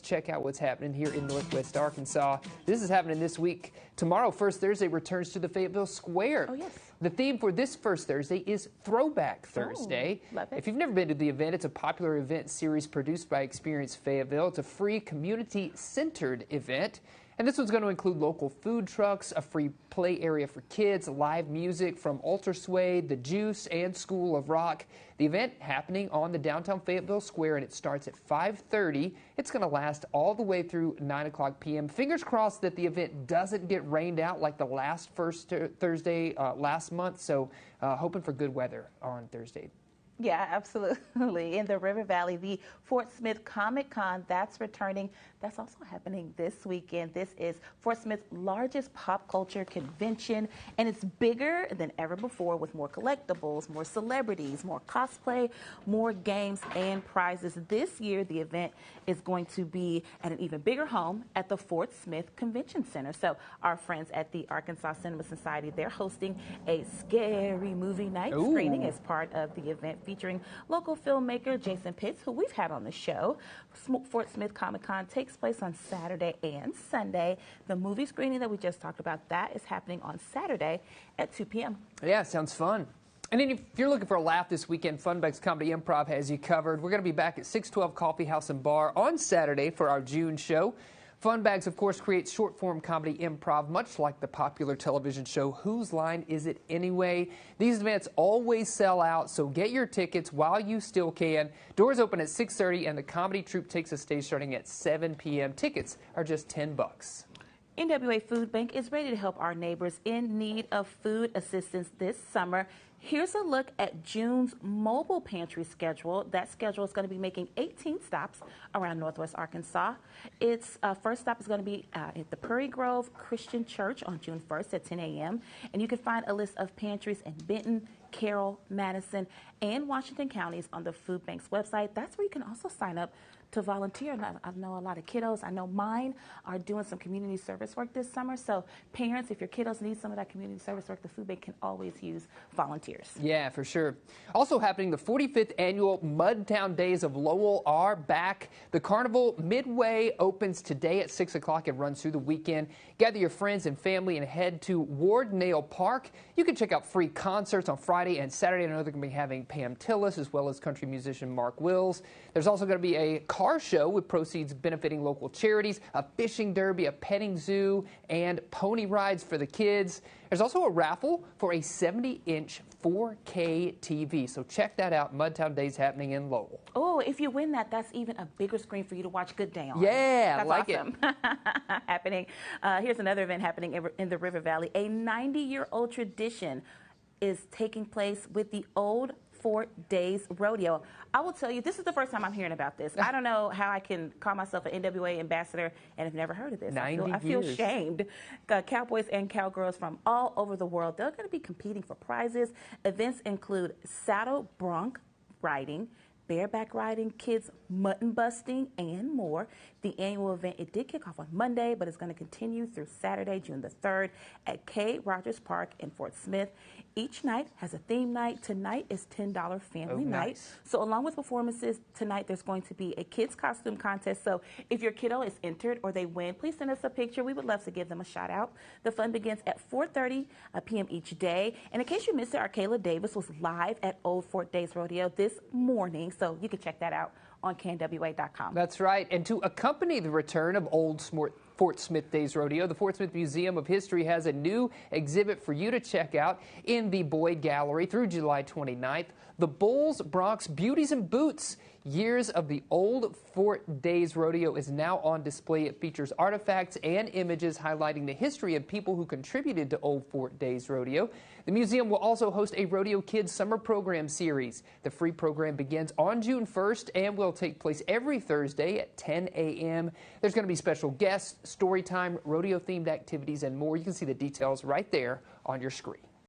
Check out what's happening here in Northwest Arkansas. This is happening this week. Tomorrow, First Thursday, returns to the Fayetteville Square. Oh, yes. The theme for this First Thursday is Throwback Thursday. Love it. If you've never been to the event, it's a popular event series produced by Experience Fayetteville. It's a free, community-centered event. And this one's going to include local food trucks, a free play area for kids, live music from Ultra Suede, The Juice, and School of Rock. The event happening on the downtown Fayetteville Square, and it starts at 5:30. It's going to last all the way through 9 o'clock p.m. Fingers crossed that the event doesn't get rained out like the last First Thursday last month. So hoping for good weather on Thursday. Yeah, absolutely. In the River Valley, the Fort Smith Comic Con, that's returning. That's also happening this weekend. This is Fort Smith's largest pop culture convention, and it's bigger than ever before with more collectibles, more celebrities, more cosplay, more games and prizes. This year, the event is going to be at an even bigger home at the Fort Smith Convention Center. So our friends at the Arkansas Cinema Society, they're hosting a scary movie night screening as part of the event, featuring local filmmaker Jason Pitts, who we've had on the show. Fort Smith Comic Con takes place on Saturday and Sunday. The movie screening that we just talked about, that is happening on Saturday at 2 p.m. Yeah, sounds fun. And then if you're looking for a laugh this weekend, Funbags Comedy Improv has you covered. We're going to be back at 612 Coffee House and Bar on Saturday for our June show. Funbags, of course, creates short-form comedy improv, much like the popular television show Whose Line Is It Anyway? These events always sell out, so get your tickets while you still can. Doors open at 6:30, and the comedy troupe takes a stage starting at 7 p.m. Tickets are just $10. NWA Food Bank is ready to help our neighbors in need of food assistance this summer. Here's a look at June's mobile pantry schedule. That schedule is going to be making 18 stops around Northwest Arkansas. Its first stop is going to be at the Prairie Grove Christian Church on June 1st at 10 a.m. And you can find a list of pantries in Benton, Carroll, Madison, and Washington counties on the Food Bank's website. That's where you can also sign up to volunteer. I know a lot of kiddos. I know mine are doing some community service work this summer. So parents, if your kiddos need some of that community service work, the Food Bank can always use volunteers. Yeah, for sure. Also happening, the 45th annual Mudtown Days of Lowell are back. The Carnival Midway opens today at 6 o'clock and runs through the weekend. Gather your friends and family and head to Ward Nail Park. You can check out free concerts on Friday and Saturday. I know they're going to be having Pam Tillis as well as country musician Mark Wills. There's also going to be a car show with proceeds benefiting local charities, a fishing derby, a petting zoo, and pony rides for the kids. There's also a raffle for a 70-inch 4K TV. So check that out. Mudtown Days happening in Lowell. Oh, if you win that, that's even a bigger screen for you to watch Good Day on. Yeah, that's like awesome. Happening. Here's another event happening in the River Valley. A 90-year-old tradition is taking place with the Old Fort Days Rodeo. I will tell you, this is the first time I'm hearing about this. I don't know how I can call myself an NWA ambassador and have never heard of this. I feel shamed. Cowboys and cowgirls from all over the world, they're going to be competing for prizes. Events include saddle bronc riding, bareback riding, kids mutton busting, and more. The annual event, it did kick off on Monday, but it's going to continue through Saturday, June the 3rd at K. Rogers Park in Fort Smith. Each night has a theme night. Tonight is $10 family night. So along with performances tonight, there's going to be a kids costume contest. So if your kiddo is entered or they win, please send us a picture. We would love to give them a shout out. The fun begins at 4:30 p.m. each day. And in case you missed it, Arcala Davis was live at Old Fort Days Rodeo this morning. So you can check that out on KNWA.com. That's right. And to accompany the return of Fort Smith Days Rodeo, the Fort Smith Museum of History has a new exhibit for you to check out in the Boyd Gallery through July 29th. The Bulls, Bronx, Beauties and Boots, Years of the Old Fort Days Rodeo is now on display. It features artifacts and images highlighting the history of people who contributed to Old Fort Days Rodeo. The museum will also host a Rodeo Kids summer program series. The free program begins on June 1st and will take place every Thursday at 10 a.m. There's going to be special guests, story time, rodeo-themed activities, and more. You can see the details right there on your screen.